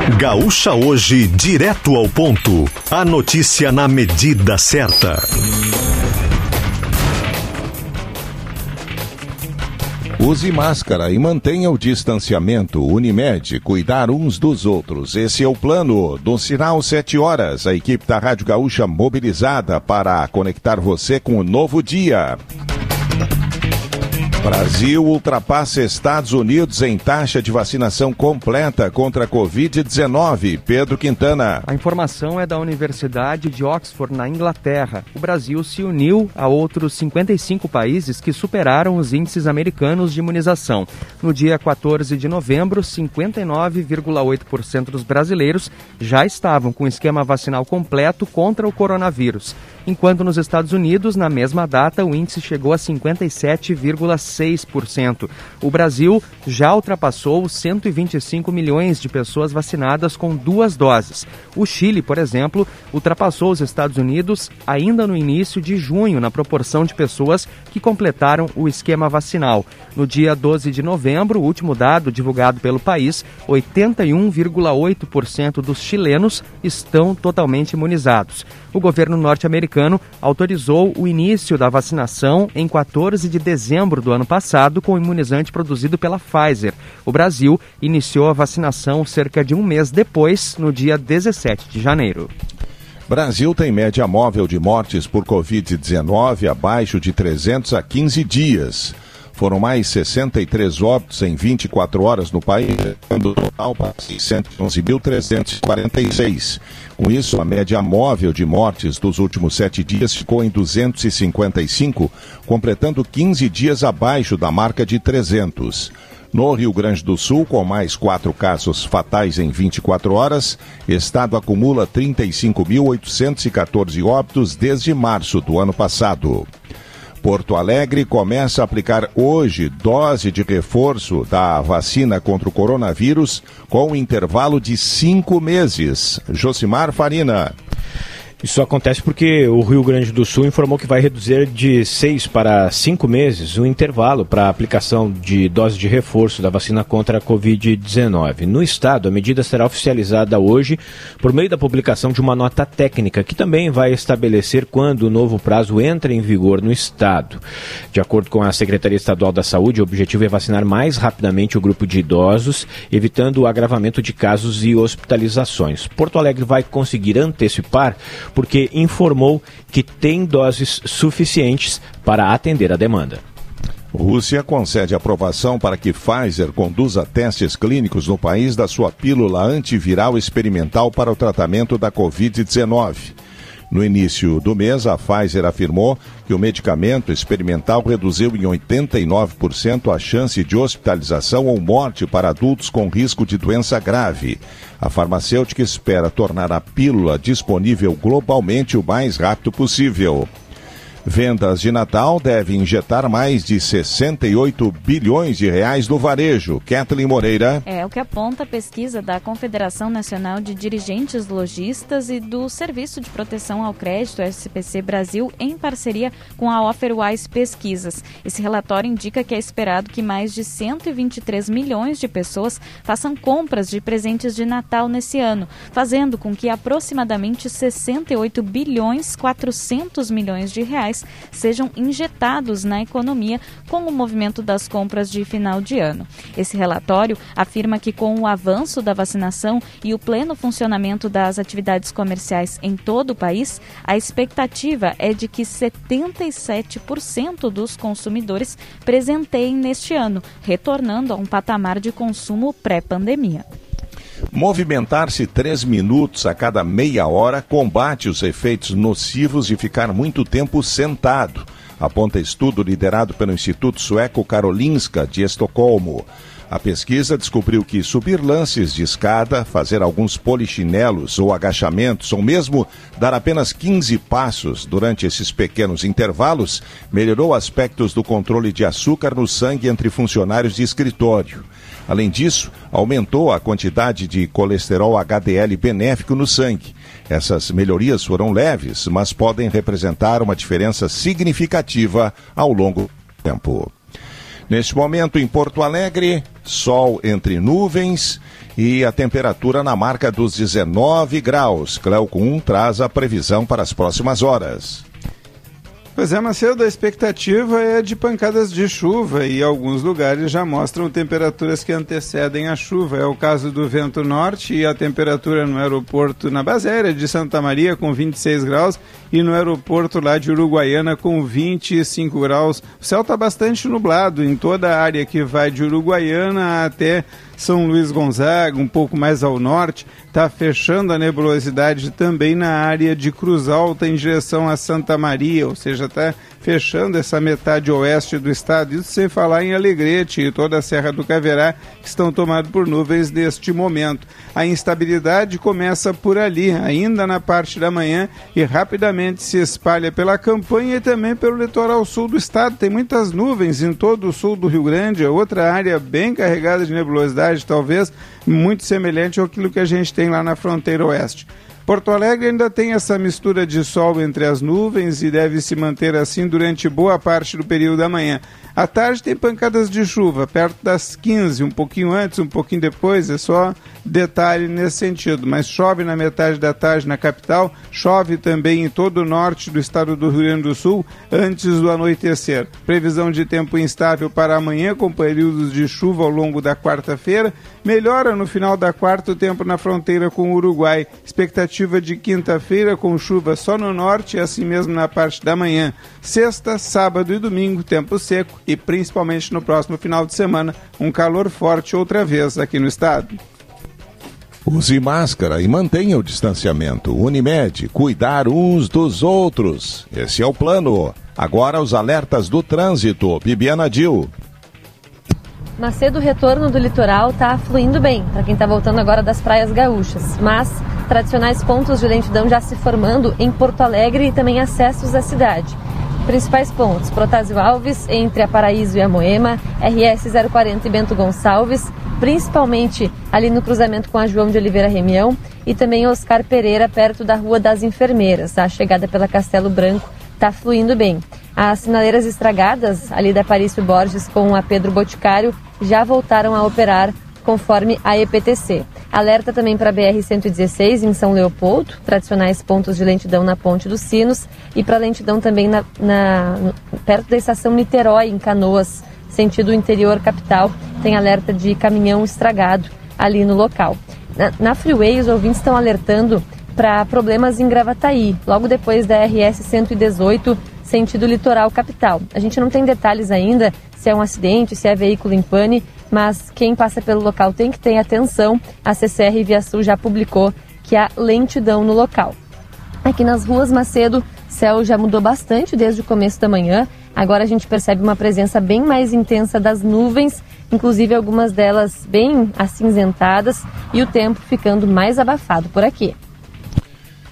Gaúcha Hoje, direto ao ponto. A notícia na medida certa. Use máscara e mantenha o distanciamento. Unimed, cuidar uns dos outros. Esse é o plano. Do sinal 7 horas, a equipe da Rádio Gaúcha mobilizada para conectar você com o novo dia. Brasil ultrapassa Estados Unidos em taxa de vacinação completa contra a Covid-19. Pedro Quintana. A informação é da Universidade de Oxford, na Inglaterra. O Brasil se uniu a outros 55 países que superaram os índices americanos de imunização. No dia 14 de novembro, 59,8% dos brasileiros já estavam com o esquema vacinal completo contra o coronavírus. Enquanto nos Estados Unidos, na mesma data, o índice chegou a 57,6%. O Brasil já ultrapassou os 125 milhões de pessoas vacinadas com 2 doses. O Chile, por exemplo, ultrapassou os Estados Unidos ainda no início de junho, na proporção de pessoas que completaram o esquema vacinal. No dia 12 de novembro, o último dado divulgado pelo país, 81,8% dos chilenos estão totalmente imunizados. O governo norte-americano autorizou o início da vacinação em 14 de dezembro do ano passado com o imunizante produzido pela Pfizer. O Brasil iniciou a vacinação cerca de um mês depois, no dia 17 de janeiro. Brasil tem média móvel de mortes por Covid-19 abaixo de 300 a 15 dias. Foram mais 63 óbitos em 24 horas no país, quando o total para 611.346. Com isso, a média móvel de mortes dos últimos 7 dias ficou em 255, completando 15 dias abaixo da marca de 300. No Rio Grande do Sul, com mais 4 casos fatais em 24 horas, estado acumula 35.814 óbitos desde março do ano passado. Porto Alegre começa a aplicar hoje dose de reforço da vacina contra o coronavírus com um intervalo de 5 meses. Josimar Farina. Isso acontece porque o Rio Grande do Sul informou que vai reduzir de 6 para 5 meses o intervalo para a aplicação de dose de reforço da vacina contra a Covid-19. No estado, a medida será oficializada hoje por meio da publicação de uma nota técnica que também vai estabelecer quando o novo prazo entra em vigor no estado. De acordo com a Secretaria Estadual da Saúde, o objetivo é vacinar mais rapidamente o grupo de idosos, evitando o agravamento de casos e hospitalizações. Porto Alegre vai conseguir antecipar porque informou que tem doses suficientes para atender a demanda. Rússia concede aprovação para que Pfizer conduza testes clínicos no país da sua pílula antiviral experimental para o tratamento da Covid-19. No início do mês, a Pfizer afirmou que o medicamento experimental reduziu em 89% a chance de hospitalização ou morte para adultos com risco de doença grave. A farmacêutica espera tornar a pílula disponível globalmente o mais rápido possível. Vendas de Natal devem injetar mais de 68 bilhões de reais no varejo. Kathleen Moreira. É o que aponta a pesquisa da Confederação Nacional de Dirigentes Lojistas e do Serviço de Proteção ao Crédito, SPC Brasil, em parceria com a Offerwise Pesquisas. Esse relatório indica que é esperado que mais de 123 milhões de pessoas façam compras de presentes de Natal nesse ano, fazendo com que aproximadamente 68 bilhões 400 milhões de reais sejam injetados na economia com o movimento das compras de final de ano. Esse relatório afirma que com o avanço da vacinação e o pleno funcionamento das atividades comerciais em todo o país, a expectativa é de que 77% dos consumidores presenteiem neste ano, retornando a um patamar de consumo pré-pandemia. Movimentar-se 3 minutos a cada meia hora combate os efeitos nocivos de ficar muito tempo sentado, aponta estudo liderado pelo Instituto Sueco Karolinska de Estocolmo. A pesquisa descobriu que subir lances de escada, fazer alguns polichinelos ou agachamentos, ou mesmo dar apenas 15 passos durante esses pequenos intervalos, melhorou aspectos do controle de açúcar no sangue entre funcionários de escritório. Além disso, aumentou a quantidade de colesterol HDL benéfico no sangue. Essas melhorias foram leves, mas podem representar uma diferença significativa ao longo do tempo. Neste momento, em Porto Alegre, sol entre nuvens e a temperatura na marca dos 19 graus. Cleocum traz a previsão para as próximas horas. Pois é, Macedo, a expectativa é de pancadas de chuva e alguns lugares já mostram temperaturas que antecedem a chuva. É o caso do vento norte e a temperatura no aeroporto na base aérea de Santa Maria com 26 graus e no aeroporto lá de Uruguaiana com 25 graus. O céu está bastante nublado em toda a área que vai de Uruguaiana até São Luís Gonzaga, um pouco mais ao norte. Está fechando a nebulosidade também na área de Cruz Alta em direção a Santa Maria, ou seja, está fechando essa metade oeste do estado, isso sem falar em Alegrete e toda a Serra do Caverá, que estão tomados por nuvens neste momento. A instabilidade começa por ali, ainda na parte da manhã, e rapidamente se espalha pela campanha e também pelo litoral sul do estado. Tem muitas nuvens em todo o sul do Rio Grande, é outra área bem carregada de nebulosidade, talvez muito semelhante àquilo que a gente tem lá na fronteira oeste. Porto Alegre ainda tem essa mistura de sol entre as nuvens e deve se manter assim durante boa parte do período da manhã. À tarde tem pancadas de chuva, perto das 15, um pouquinho antes, um pouquinho depois, é só detalhe nesse sentido. Mas chove na metade da tarde na capital, chove também em todo o norte do estado do Rio Grande do Sul antes do anoitecer. Previsão de tempo instável para amanhã, com períodos de chuva ao longo da quarta-feira. Melhora no final da quarta o tempo na fronteira com o Uruguai. Expectativa de quinta-feira com chuva só no norte e assim mesmo na parte da manhã. Sexta, sábado e domingo, tempo seco e principalmente no próximo final de semana, um calor forte outra vez aqui no estado. Use máscara e mantenha o distanciamento. Unimed, cuidar uns dos outros. Esse é o plano. Agora os alertas do trânsito. Bibiana Dil. Macedo, o retorno do litoral está fluindo bem, para quem está voltando agora das praias gaúchas, mas tradicionais pontos de lentidão já se formando em Porto Alegre e também acessos à cidade. Principais pontos: Protásio Alves, entre a Paraíso e a Moema, RS 040 e Bento Gonçalves, principalmente ali no cruzamento com a João de Oliveira Remião, e também Oscar Pereira, perto da Rua das Enfermeiras. A chegada pela Castelo Branco está fluindo bem. As sinaleiras estragadas, ali da Parício Borges com a Pedro Boticário, já voltaram a operar conforme a EPTC. Alerta também para a BR-116 em São Leopoldo, tradicionais pontos de lentidão na Ponte dos Sinos, e para lentidão também perto da estação Niterói, em Canoas, sentido interior capital, tem alerta de caminhão estragado ali no local. Na Freeway, os ouvintes estão alertando para problemas em Gravataí, logo depois da RS-118, sentido litoral capital. A gente não tem detalhes ainda se é um acidente, se é veículo em pane, mas quem passa pelo local tem que ter atenção. A CCR Via Sul já publicou que há lentidão no local. Aqui nas ruas, Macedo, o céu já mudou bastante desde o começo da manhã. Agora a gente percebe uma presença bem mais intensa das nuvens, inclusive algumas delas bem acinzentadas, e o tempo ficando mais abafado por aqui.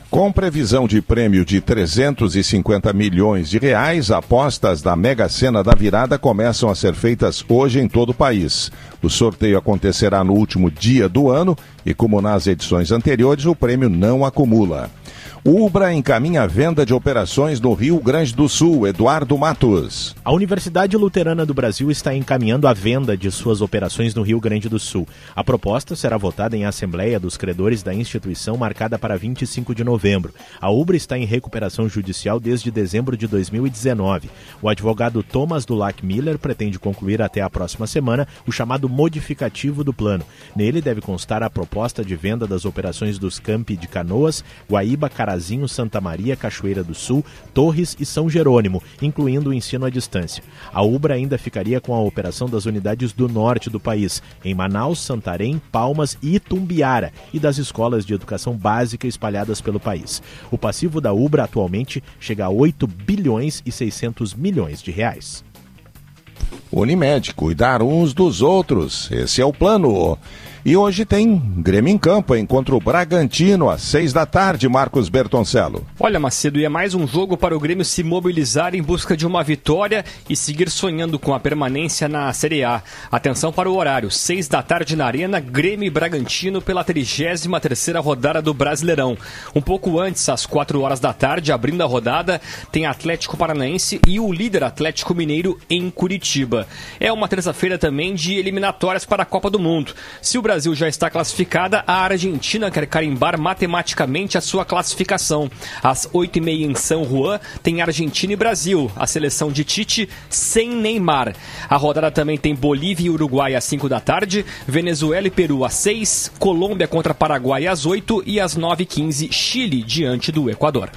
Com previsão de prêmio de 350 milhões de reais, apostas da Mega Sena da Virada começam a ser feitas hoje em todo o país. O sorteio acontecerá no último dia do ano e, como nas edições anteriores, o prêmio não acumula. Ubra encaminha a venda de operações no Rio Grande do Sul. Eduardo Matos. A Universidade Luterana do Brasil está encaminhando a venda de suas operações no Rio Grande do Sul. A proposta será votada em Assembleia dos Credores da instituição, marcada para 25 de novembro. A Ubra está em recuperação judicial desde dezembro de 2019. O advogado Thomas Dulac Miller pretende concluir até a próxima semana o chamado modificativo do plano. Nele deve constar a proposta de venda das operações dos campi de Canoas, Guaíba, Carazinho, Santa Maria, Cachoeira do Sul, Torres e São Jerônimo, incluindo o ensino à distância. A Ubra ainda ficaria com a operação das unidades do norte do país, em Manaus, Santarém, Palmas e Itumbiara, e das escolas de educação básica espalhadas pelo país. O passivo da Ubra atualmente chega a 8 bilhões e 600 milhões de reais. Unimed, cuidar uns dos outros. Esse é o plano. E hoje tem Grêmio em campo, contra o Bragantino, às 6h, Marcos Bertoncello. Olha, Macedo, e é mais um jogo para o Grêmio se mobilizar em busca de uma vitória e seguir sonhando com a permanência na Série A. Atenção para o horário, 6h na Arena, Grêmio e Bragantino pela 33ª rodada do Brasileirão. Um pouco antes, às 4h, abrindo a rodada, tem Atlético Paranaense e o líder Atlético Mineiro em Curitiba. É uma terça-feira também de eliminatórias para a Copa do Mundo. Se o Brasil já está classificada, a Argentina quer carimbar matematicamente a sua classificação. Às 8h30 em São Juan, tem Argentina e Brasil, a seleção de Tite sem Neymar. A rodada também tem Bolívia e Uruguai às 5 da tarde, Venezuela e Peru às 6, Colômbia contra Paraguai às 8 e às 9h15, Chile diante do Equador.